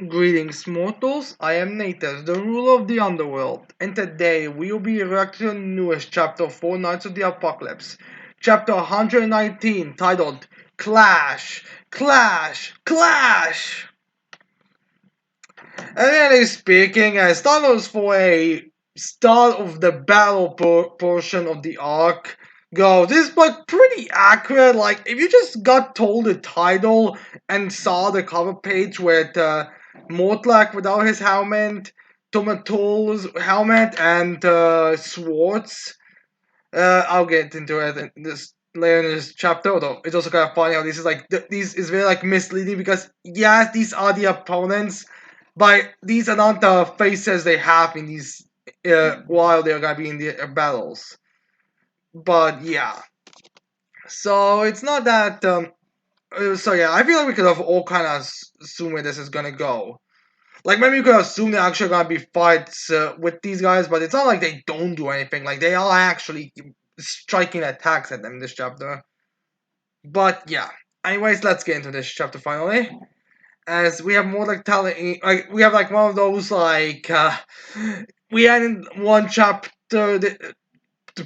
Greetings, mortals. I am Nathas, the ruler of the underworld, and today we will be reacting to the newest chapter of Four Knights of the Apocalypse, chapter 119, titled Clash, Clash, Clash. And really speaking, as titles for a start of the battle portion of the arc go, this is like pretty accurate. Like if you just got told the title and saw the cover page with Mortlak without his helmet, Tomatol's helmet, and Swartz. I'll get into it in this later in this chapter. Although it's also kind of funny how this is like these is very like misleading because yes, these are the opponents, but these are not the faces they have in these while they're gonna be in the battles. But yeah, so it's not that. So yeah, I feel like we could have all kind of assumed where this is gonna go. Like maybe you could assume they're actually gonna be fights with these guys, but it's not like they don't do anything. Like they are actually striking attacks at them this chapter. But yeah. Anyways, let's get into this chapter finally. As we have more like telling, like we have like one of those like we had in one chapter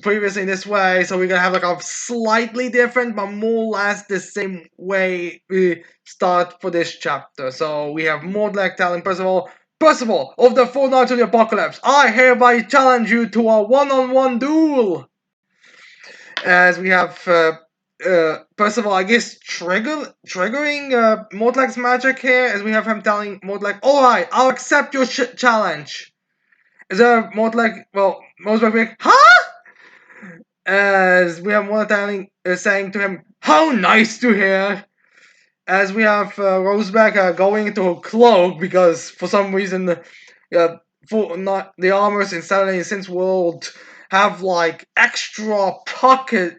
previously in this way, so we're gonna have like a slightly different but more or less the same way we start for this chapter. So we have Mordlek telling Percival of the Four Knights of the Apocalypse, I hereby challenge you to a one-on-one duel. As we have Percival, I guess, triggering Mordlek's magic here, as we have him telling Mordlek, alright, I'll accept your challenge. Is there Mordlek, well, Mordlek, huh? As we have one telling, saying to him, how nice to hear. As we have Roseback going into a cloak because for some reason for not the armors in Saturday Since World have like extra pockets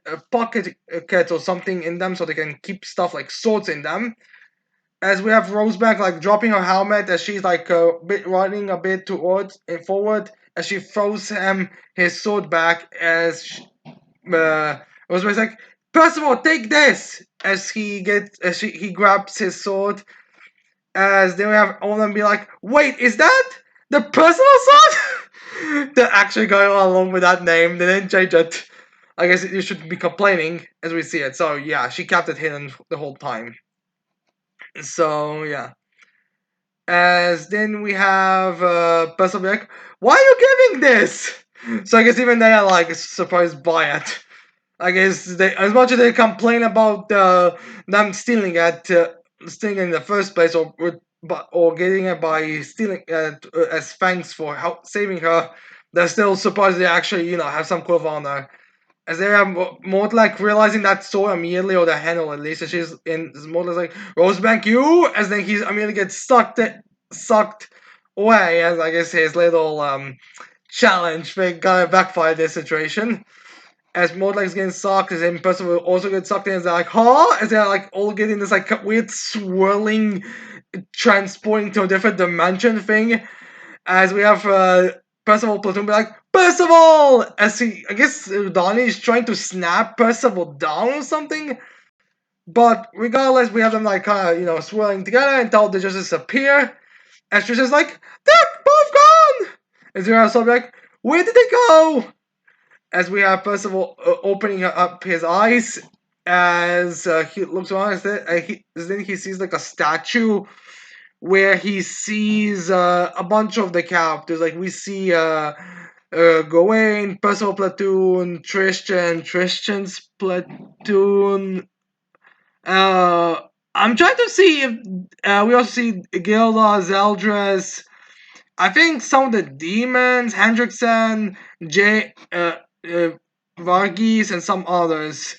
or something in them so they can keep stuff like swords in them. As we have Roseback like dropping her helmet as she's like running a bit towards and forward as she throws him his sword back as Roseback's like, Percival, take this! As he grabs his sword, as they have all of them be like, wait, is that the personal sword? They're actually going along with that name. They didn't change it. I guess you should be complaining as we see it. So yeah, she kept it hidden the whole time. So yeah. As then we have Percival be like, why are you giving this? So I guess even they are like surprised by it. I guess they, as much as they complain about them stealing in the first place, or getting it by stealing as thanks for saving her, they're still surprised they actually have some clothes on her. As they are more like realizing that so immediately, or the handle at least, and she's in more like Rosebank, you, as then he immediately gets sucked away. As I guess his little challenge thing kind of backfired this situation as Mordlek's getting sucked, as then Percival will also get sucked in, as they're like, huh? As they're like all getting this like weird swirling, transporting to a different dimension thing. As we have Percival Platoon be like, Percival! As I guess Donnie is trying to snap Percival down or something. But regardless, we have them like kind of, swirling together until they just disappear. And she's just like, they're both gone! And Zero also like, where did they go? As we have Percival opening up his eyes as he looks around, then he sees like a statue where he sees a bunch of the characters. Like we see Gawain, Percival Platoon, Tristan's Platoon. I'm trying to see if we also see Gilda, Zeldris. I think some of the demons, Hendrickson, Varghese, and some others.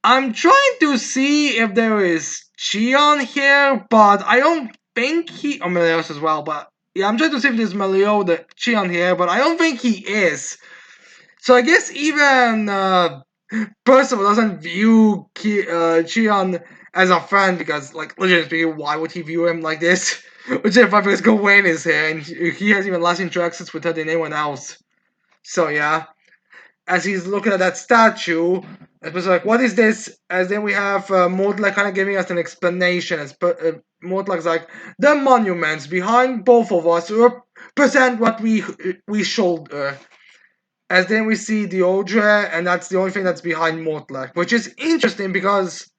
I'm trying to see if there is Cheon here, but I don't think he. Or Melios as well, but yeah, I'm trying to see if there's Melio the Cheon here, but I don't think he is. So I guess even Percival doesn't view Cheon as a friend because, like, legitimately speaking, why would he view him like this? Which if because Gawain is here and he has even less interactions with her than anyone else. So yeah. as he's looking at that statue. It was like, what is this? As then we have Mortlak kind of giving us an explanation. As Mortlak's like, the monuments behind both of us represent what we shoulder. As then we see Deodra, and that's the only thing that's behind Mortlak, which is interesting because,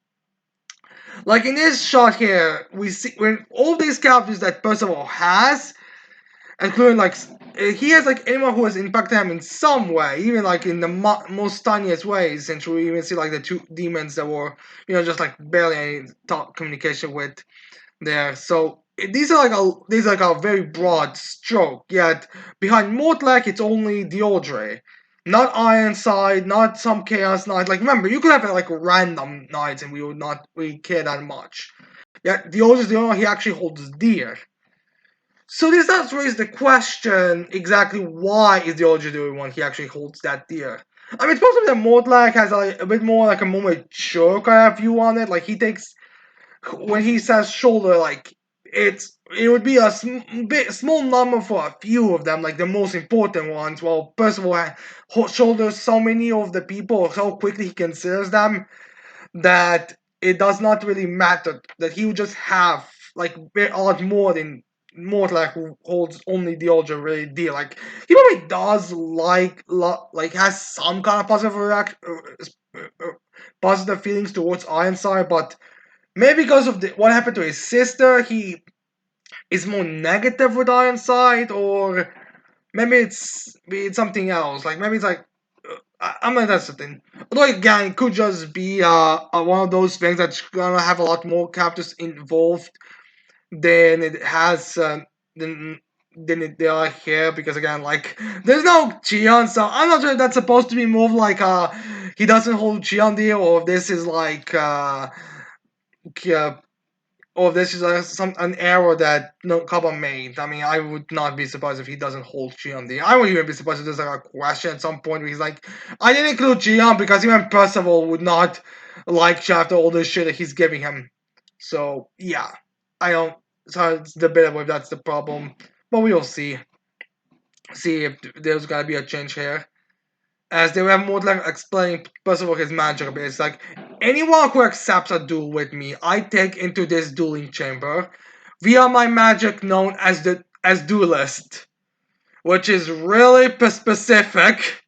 like in this shot here, we see when all these characters that Percival has, including like he has like anyone who has impacted him in some way, even like in the most tiniest ways. Since we even see like the two demons that were, just like barely any talk communication with there. So these are like a very broad stroke. Yet behind Mortlak, it's only Deodre. Not Ironside, not some Chaos Knight. Like remember, you could have like random knights and we would not really care that much. Yet Deodre is the only one he actually holds dear. So this does raise the question exactly why is the Deodre the only one he actually holds that dear. I mean, it's possible that Mortlak has like a bit more like a more mature kind of view on it. Like he takes when he says shoulder, like it would be a small number for a few of them, like the most important ones. While Percival shoulders so many of the people, so quickly he considers them that it does not really matter. That he would just have like a lot more than Mortlak who holds only the ultra really dear. Like he probably does like has some kind of positive positive feelings towards Ironside, but maybe because of what happened to his sister, he is more negative with Ironside, or maybe it's something else. Like maybe it's like I'm not that's the thing. Although again, it could just be one of those things that's gonna have a lot more characters involved than it has than they are here, because again, like there's no Cheon, so I'm not sure if that's supposed to be more of like he doesn't hold Cheon deal, or if this is like uh, or if this is an error that no Kaba made. I mean, I would not be surprised if he doesn't hold Cheon D. I wouldn't even be surprised if there's like a question at some point where he's like, I didn't include Cheon because even Percival would not like after all this shit that he's giving him. So yeah, I don't. So it's debatable if that's the problem, but we'll see. See if there's gonna be a change here. As they were more like explaining Percival his magic a bit. It's like anyone who accepts a duel with me, I take into this dueling chamber via my magic known as duelist, which is really specific.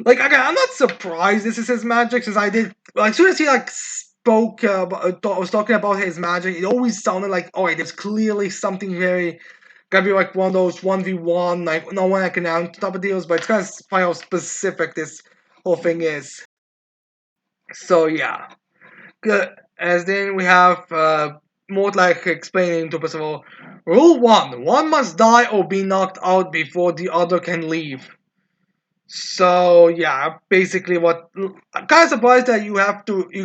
Like again, I'm not surprised this is his magic since I did like as soon as he like spoke was talking about his magic, it always sounded like oh, wait, there's clearly something very gotta be like one of those 1v1, like no one I can out type of deals, but it's kind of funny how specific this whole thing is. So yeah. Good. As then we have more like explaining to Percival, Rule 1, one must die or be knocked out before the other can leave. So yeah, basically what I'm kind of surprised that you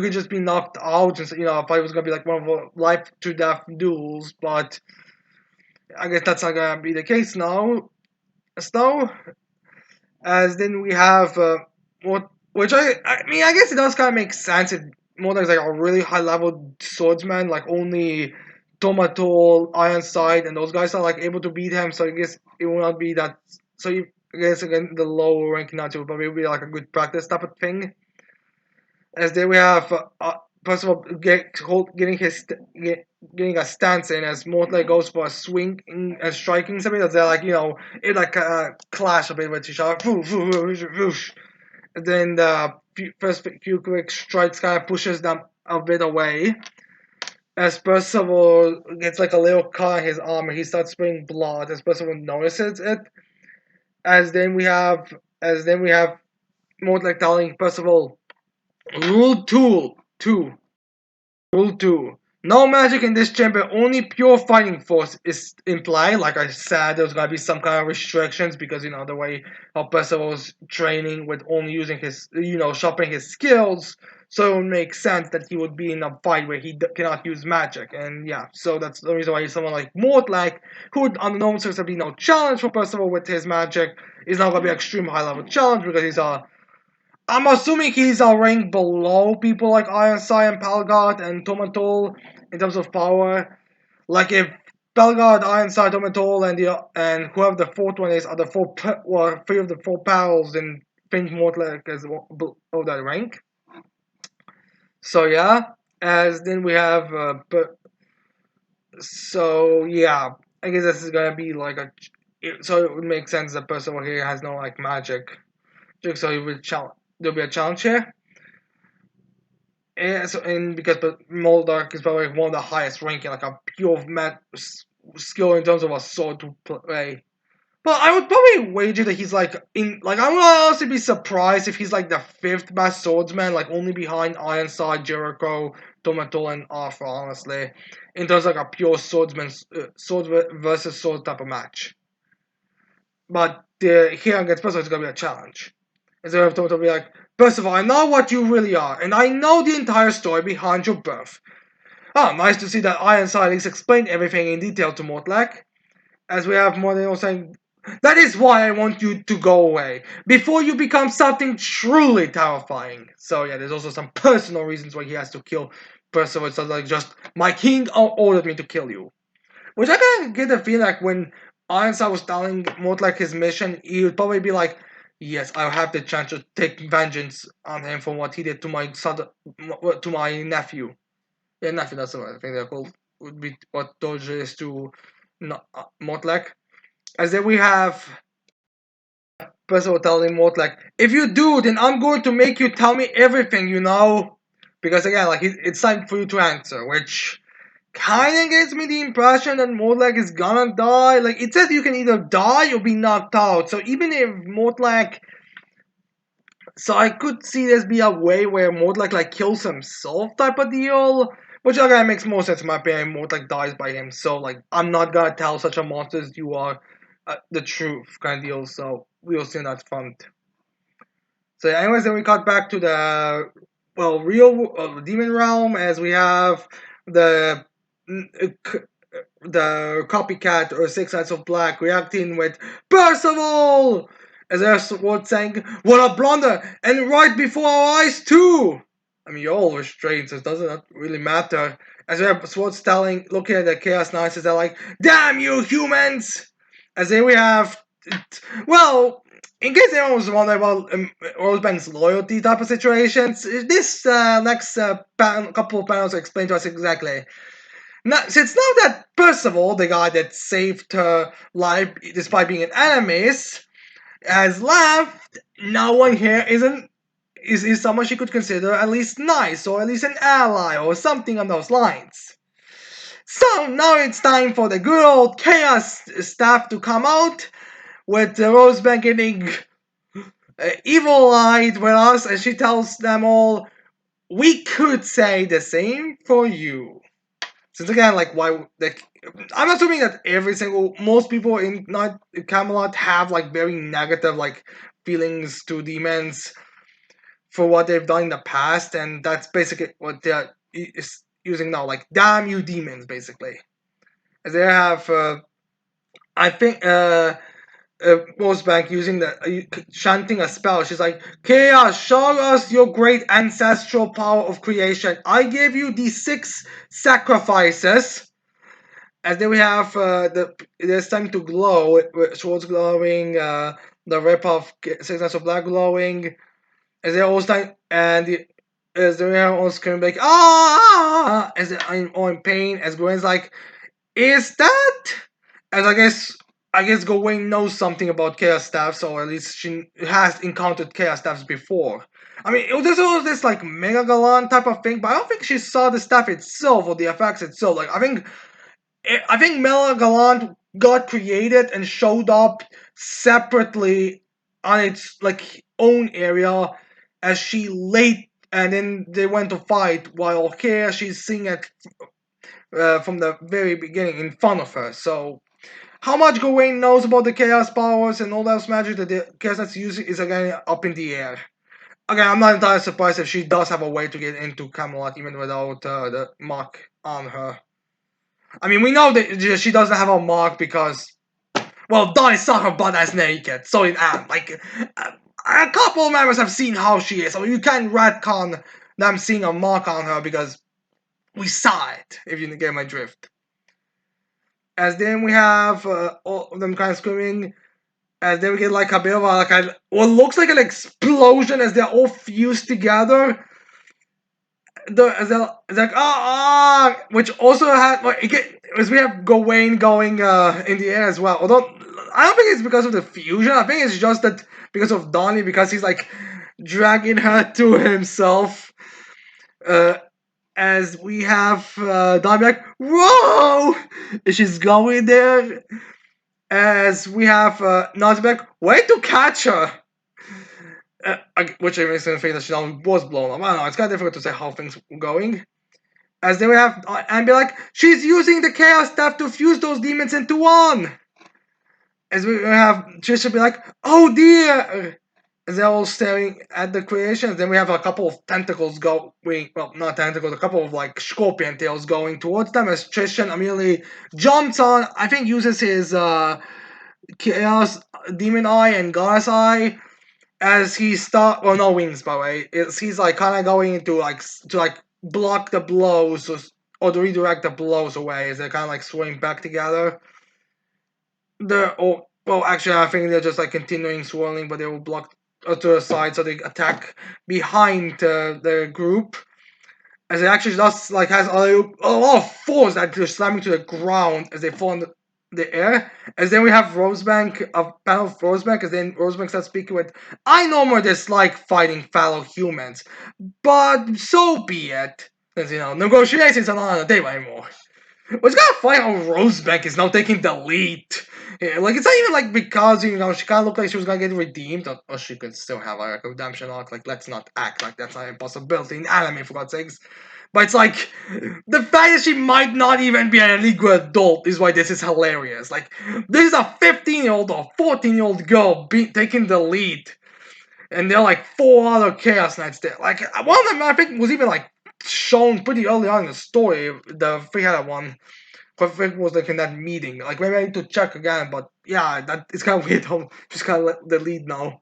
could just be knocked out, and I thought it was gonna be like one of the life to death duels, but I guess that's not gonna be the case now. So, as then we have what, which I mean, I guess it does kind of make sense. It more like a really high level swordsman, like only Tomatol, Ironside, and those guys are like able to beat him. So I guess it will not be that. So I guess again the lower ranking Naruto will probably be like a good practice type of thing. As then we have first of all getting a stance in as Mortley goes for a swing and striking something that's like it like clash a bit with each other. And then the first few quick strikes kind of pushes them a bit away. As Percival gets like a little cut on his arm and he starts spraying blood, as Percival notices it. As then we have Mortley telling Percival, Rule 2. Rule 2. No magic in this chamber, only pure fighting force is implied. Like I said, there's gonna be some kind of restrictions because, the way how Percival's training with only using his, sharpening his skills, so it would make sense that he would be in a fight where he cannot use magic. And yeah, so that's the reason why someone like Mortlak, who would, under normal circumstances, be no challenge for Percival with his magic, is now gonna be an extreme high level challenge because I'm assuming he's a rank below people like Ironside and Palgard and Tomatol in terms of power. Like if Palgard, Ironside, Tomatol, and whoever the fourth one is are the three of the four pals, then think Mortlak is below that rank. So yeah, as then we have, so yeah, I guess this is gonna be like so it would make sense that Percival here has no like magic, so he will there'll be a challenge here. And so, and because Moldark is probably one of the highest ranking, like a pure skill in terms of a sword to play. But I would probably wager that he's like I would honestly be surprised if he's like the fifth best swordsman, like only behind Ironside, Jericho, Tomato, and Arthur. Honestly, in terms of like a pure swordsman, sword versus sword type of match. But here against Percival, it's gonna be a challenge. Instead of Tomato be like, Percival, I know what you really are, and I know the entire story behind your birth. Ah, nice to see that Ironside has explained everything in detail to Mortlak. As we have Mordeo saying, that is why I want you to go away, before you become something truly terrifying. So yeah, there's also some personal reasons why he has to kill Percival. It's not like just, my king ordered me to kill you. Which I kind of get the feeling like when Ironside was telling Mortlak his mission, he would probably be like, yes, I'll have the chance to take vengeance on him for what he did to my son, to my nephew. Yeah, nephew, that's the right thing they're called. Would be what Doge is to Mortlak. As then we have Percival telling Mort like, if you do, then I'm going to make you tell me everything, you know? Because again, like it's time for you to answer, which kinda gives me the impression that Mortlak is gonna die. Like it says you can either die or be knocked out. So even if Mortlak, so I could see this be a way where Mortlak like kills himself type of deal. Which again makes more sense in my opinion. Mortlak dies by him, so like I'm not gonna tell such a monster as you are the truth kind of deal. So we'll see on that front. So, anyways, then we cut back to the real demon realm as we have the the copycat or Six Nights of Black reacting with Percival as their sword saying, "What a blunder! And right before our eyes too." I mean, you're all restrained, so it doesn't really matter. As we have Swords telling, looking at the Chaos Knights, they're like, "Damn you humans!" As then we have, well, in case anyone was wondering about Rosebank's loyalty type of situations, this next couple of panels explain to us exactly. Now, since now that Percival, the guy that saved her life despite being an enemy, has left, no one here is someone she could consider at least nice or at least an ally or something on those lines. So now it's time for the good old Chaos staff to come out with Rosebank getting evil-eyed with us, and she tells them all, we could say the same for you. Since again, like, why, like, I'm assuming that most people in not Camelot have, like, very negative, like, feelings to demons for what they've done in the past, and that's basically what they're using now, like, damn you demons, basically. As they have, I think, Rosebank using chanting a spell. She's like, Chaos, show us your great ancestral power of creation. I gave you these 6 sacrifices. As then we have there's time to glow. Swords glowing. The rip of Six Nights of Black glowing. As they're all time and as they're all screaming like as I'm all in pain. As Gwen's like, is that? As I guess Gawain knows something about Chaos Staffs, or at least she has encountered Chaos Staffs before. I mean, there's always this like Mega Galan type of thing, but I don't think she saw the staff itself or the effects itself. Like I think Mega Galant got created and showed up separately on its like own area as she late, and then they went to fight while here she's seeing it from the very beginning in front of her. So how much Gawain knows about the Chaos powers and all those magic that the Chaos that's using is again up in the air. Again, I'm not entirely surprised if she does have a way to get into Camelot even without the mark on her. I mean, we know that she doesn't have a mark because, well, Donnie saw her butt as naked, so did Anne. Like, a couple of members have seen how she is, so you can't retcon them seeing a mark on her because we saw it, if you get my drift. As then we have all of them kind of screaming, As then we get like a bit of what looks like an explosion as they're all fused together. It's like which also had like as we have Gawain going in the air as well. Although I don't think it's because of the fusion. I think it's just that because of Donnie, because he's like dragging her to himself. Uh, as we have Donnie like, whoa! And she's going there. As we have Nazbek, way to catch her. Which makes me think that she was blown up. I don't know. It's kind of difficult to say how things were going. As then we have and be like, she's using the chaos stuff to fuse those demons into one. As we have Trisha be like, oh dear. As they're all staring at the creations, then we have a couple of tentacles going, well, not tentacles, a couple of like scorpion tails going towards them as Trishan immediately jumps on, I think uses his Chaos Demon Eye and Goddess Eye as he well, no wings by the way. He's like kind of going to block the blows or to redirect the blows away as they're kind of like swing back together. Well, actually, I think they're just like continuing swirling, but they will block to the side so they attack behind the group. As it actually just like has a lot of force that they're slamming to the ground as they fall in the air. As then we have Rosebank, a panel of Rosebank, as then Rosebank starts speaking with, I no more dislike fighting fellow humans, but so be it. Since, negotiations are not on the table anymore. Which kind of funny how Rosebank is now taking the lead. Yeah, like, it's not even like because, she kind of looked like she was gonna get redeemed, or she could still have like a redemption arc. Like, let's not act like that's not a possibility in anime, for God's sakes. But it's like, the fact that she might not even be an illegal adult is why this is hilarious. Like, this is a 15-year-old or 14-year-old girl taking the lead. And there are like 4 other Chaos Knights there. Like, one of them, I think, was even like shown pretty early on in the story, the 3-headed one. I think was like in that meeting. Like, maybe I need to check again, but yeah, that it's kind of weird how just kind of let the lead know.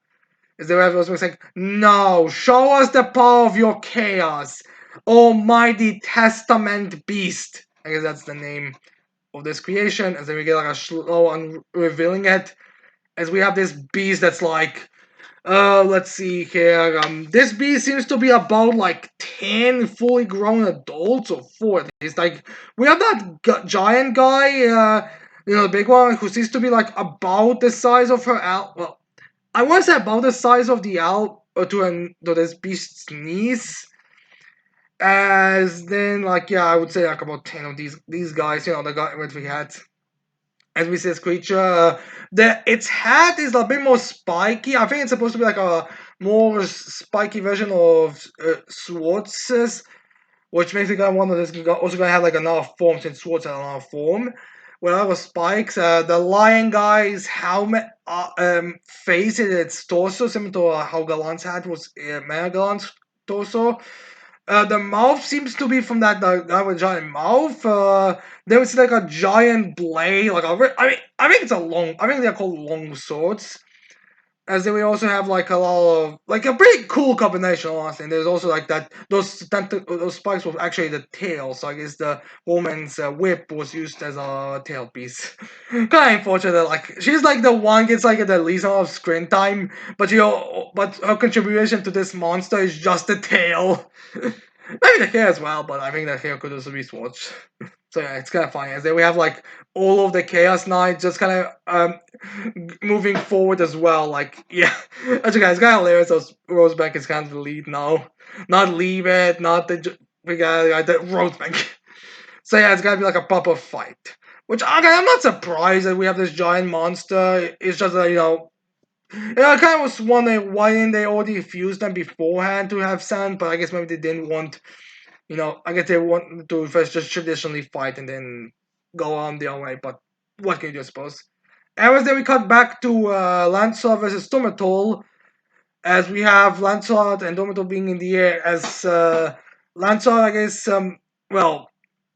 Is there ever was saying, no, show us the power of your chaos, almighty testament beast. I guess that's the name of this creation. And then we get like a slow on revealing it, as we have this beast that's like, let's see here. This beast seems to be about like 10 fully grown adults or 4. It's like, we have that giant guy, the big one, who seems to be like about the size of her well, I want to say about the size of the to this beast's knees. As then, like, yeah, I would say like about 10 of these guys, the guy with 3 hats. As we see this creature, its hat is a bit more spiky. I think it's supposed to be like a more spiky version of Swartz's, which makes it kind of one of this also gonna have like another form since Swartz had another form. With other spikes, the lion guy's helmet face in its torso, similar to how Galant's hat was Mega Galant's torso. The mouth seems to be from that guy with giant mouth. There was like a giant blade, I think it's I think they're called long swords. As then we also have like a lot of like a pretty cool combination, honestly. And there's also like those spikes were actually the tail, so I guess the woman's whip was used as a tail piece. Kind of unfortunate that like she's like the one gets like the least amount of screen time, but but her contribution to this monster is just the tail. Maybe the hair as well, but I think the hair could also be swatched. So yeah, it's kind of funny. As then we have like all of the Chaos Knights just kind of moving forward as well. Like, yeah, actually, guys, it's kind of hilarious. So Rosebank is kind of the lead now. Not leave it, not we got the Rosebank. So yeah, it's gonna be like a proper fight. Which I'm not surprised that we have this giant monster. It's just that I kind of was wondering why didn't they already fuse them beforehand to have sand, but I guess maybe they didn't want. I guess they want to first just traditionally fight and then go on their way. But what can you do, I suppose? And then we cut back to Lancelot versus Domitol, as we have Lancelot and Domitol being in the air. As Lancelot, I guess, well,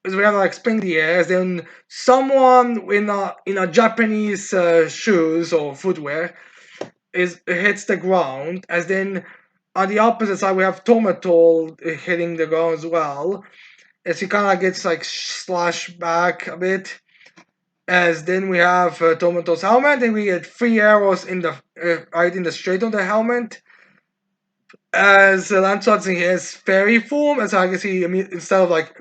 as we have like spring the air, as then someone in a Japanese shoes or footwear hits the ground. As then on the opposite side, we have Domitol hitting the ground as well, as he kind of gets like slashed back a bit. As then we have Tomato's helmet, and we get 3 arrows in the right in the straight of the helmet. As Lancelot's in his fairy form, as I can see, instead of like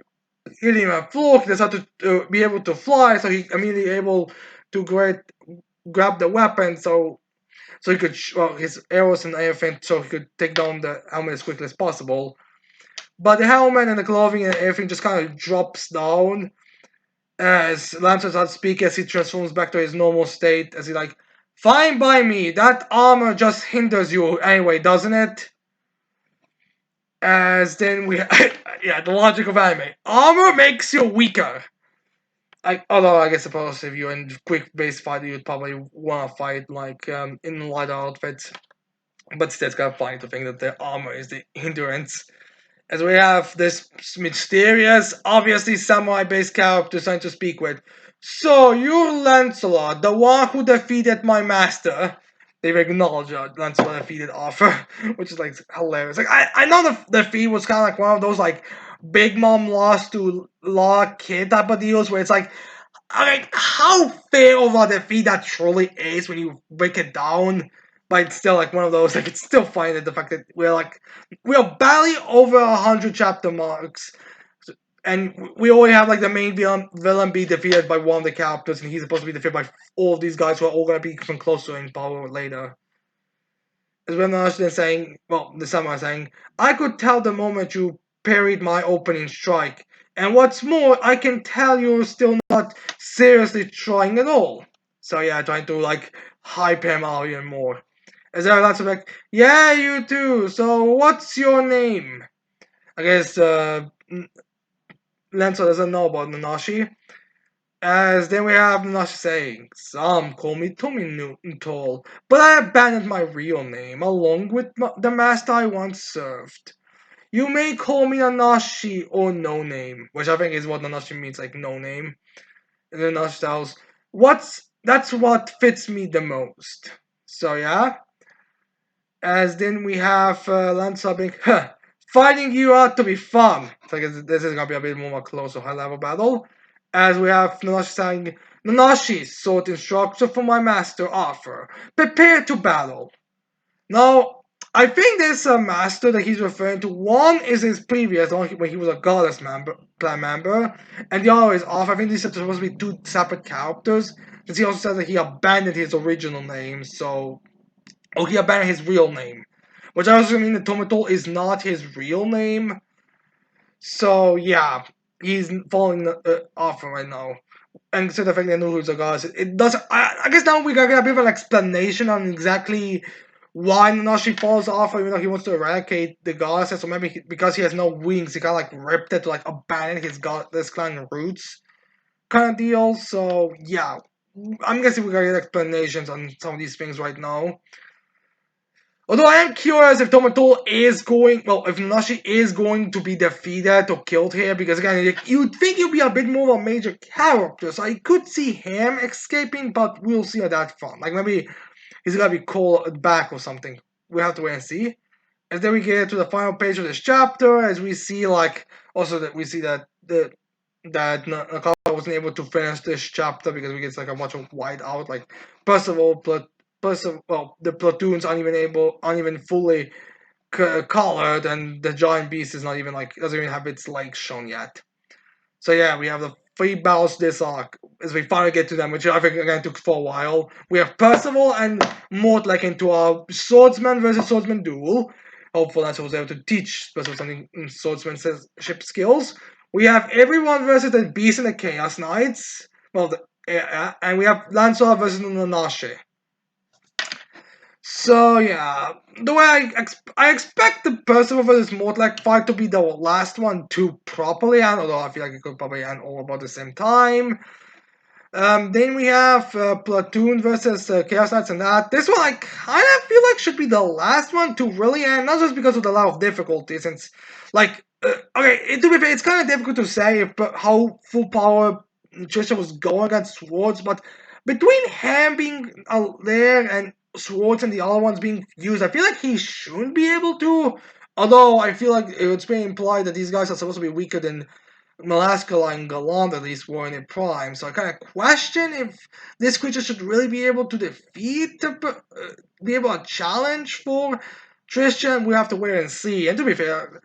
hitting a floor, he decided to be able to fly, so he immediately able to grab the weapon, so he could well his arrows and everything, so he could take down the helmet as quickly as possible. But the helmet and the clothing and everything just kind of drops down as Lancelot starts to speak as he transforms back to his normal state. As he like, fine by me. That armor just hinders you anyway, doesn't it? As then we, yeah, the logic of anime. Armor makes you weaker. Although I guess suppose if you're in quick base fight, you'd probably want to fight like in lighter outfits. But still, it's kind of funny to think that the armor is the hindrance. As we have this mysterious, obviously samurai-based character trying to speak with. So, you're Lancelot, the one who defeated my master. They've acknowledged that Lancelot defeated Arthur, which is like hilarious. Like I know the defeat was kind of like one of those like Big Mom lost to Law Kid type of deals where it's like, I mean, how fair of a defeat that truly is when you break it down. But it's still like one of those, like it's still funny that the fact that we're barely over 100 chapter marks, and we already have like the main villain be defeated by one of the characters, and he's supposed to be defeated by all of these guys who are all gonna be even closer in power later. As when Ashton saying, well, the samurai saying, I could tell the moment you parried my opening strike, and what's more, I can tell you're still not seriously trying at all. So yeah, trying to like hype him out even more. As there are lots of like, yeah, you too. So what's your name? I guess Lenzo doesn't know about Nanashi. As then we have Nanashi saying, some call me Tommy Newton Tall, but I abandoned my real name along with the master I once served. You may call me Nanashi or No Name, which I think is what Nanashi means, like no name. And then Nanashi tells, that's what fits me the most. So yeah. As then we have Lance being, fighting you out to be fun. So I guess this is gonna be a bit more of a closer high level battle. As we have Nanashi saying, Nanashi sought instruction from my master Arthur. Prepare to battle. Now, I think this master that he's referring to, one is his previous one when he was a goddess clan member, and the other is Arthur. I think these are supposed to be two separate characters. Because he also says that he abandoned his original name, so he abandoned his real name. Which I also mean that Tomatol is not his real name. So, yeah, he's falling off right now. And consider the fact that Nuru's a goddess, it doesn't. I guess now we gotta get a bit of an explanation on exactly why Nanashi falls off, even though he wants to eradicate the goddess. So maybe because he has no wings, he kind of like ripped it to like abandon his goddess clan roots, kind of deal. So yeah, I'm guessing we gotta get explanations on some of these things right now. Although I am curious if Tomato is going, well, if Nanashi is going to be defeated or killed here, because again, you'd think he'll be a bit more of a major character, so I could see him escaping, but we'll see at that front. Like maybe he's gonna be called back or something. We have to wait and see. And then we get to the final page of this chapter, as we see like also that we see that Nakaba wasn't able to finish this chapter because we get like a bunch of white out. Like first of all, the platoons aren't even fully colored, and the giant beast is not even like doesn't even have its legs shown yet. So yeah, we have the three battles this arc as we finally get to them, which I think again took for a while. We have Percival and Mort like into our swordsman versus swordsman duel. Hopefully, that's was able to teach Percival something in swordsmanship skills. We have everyone versus the Beast and the Chaos Knights. Well, and we have Lancelot versus Nanashi. So yeah, the way I expect the Percival versus Mortlak fight to be the last one to properly end, although I feel like it could probably end all about the same time. Then we have Platoon versus Chaos Knights and that. This one I kind of feel like should be the last one to really end, not just because of the level of difficulty, since like okay, to be fair, it's kind of difficult to say how full power Trisha was going against Swords, but between him being there and Swords and the other ones being used, I feel like he shouldn't be able to. Although I feel like it's being implied that these guys are supposed to be weaker than Melascula and Gallant at least were in their prime, so I kind of question if this creature should really be able to defeat, be able to challenge for Tristan. We have to wait and see. And to be fair,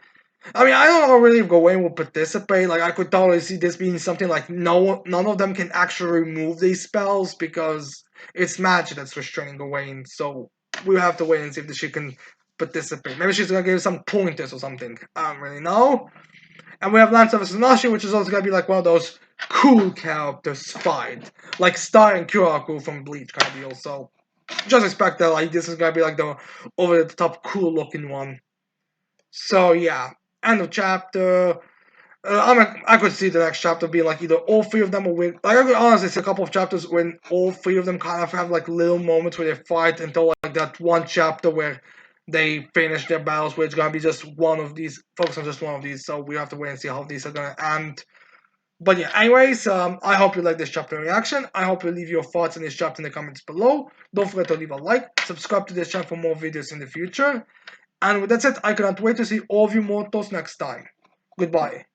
I mean, I don't know really if Gawain will participate. Like, I could totally see this being something like none of them can actually remove these spells because it's magic that's restraining Gawain. So we have to wait and see if she can participate. Maybe she's gonna give some pointers or something. I don't really know. And we have Lance of Sanashi, which is also gonna be like one of those cool characters fight, like Star and Kyoraku from Bleach kind of deal. So just expect that like this is gonna be like the over the top cool looking one. So yeah, end of chapter. I could see the next chapter being like either all three of them will win. Like I could honestly see a couple of chapters when all three of them kind of have like little moments where they fight until like that one chapter where they finish their battles, where it's gonna be just one of these, focus on just one of these. So we have to wait and see how these are gonna end. But yeah, anyways, I hope you like this chapter reaction. I hope you leave your thoughts on this chapter in the comments below. Don't forget to leave a like, subscribe to this channel for more videos in the future. And with that said, I cannot wait to see all of you mortals next time. Goodbye.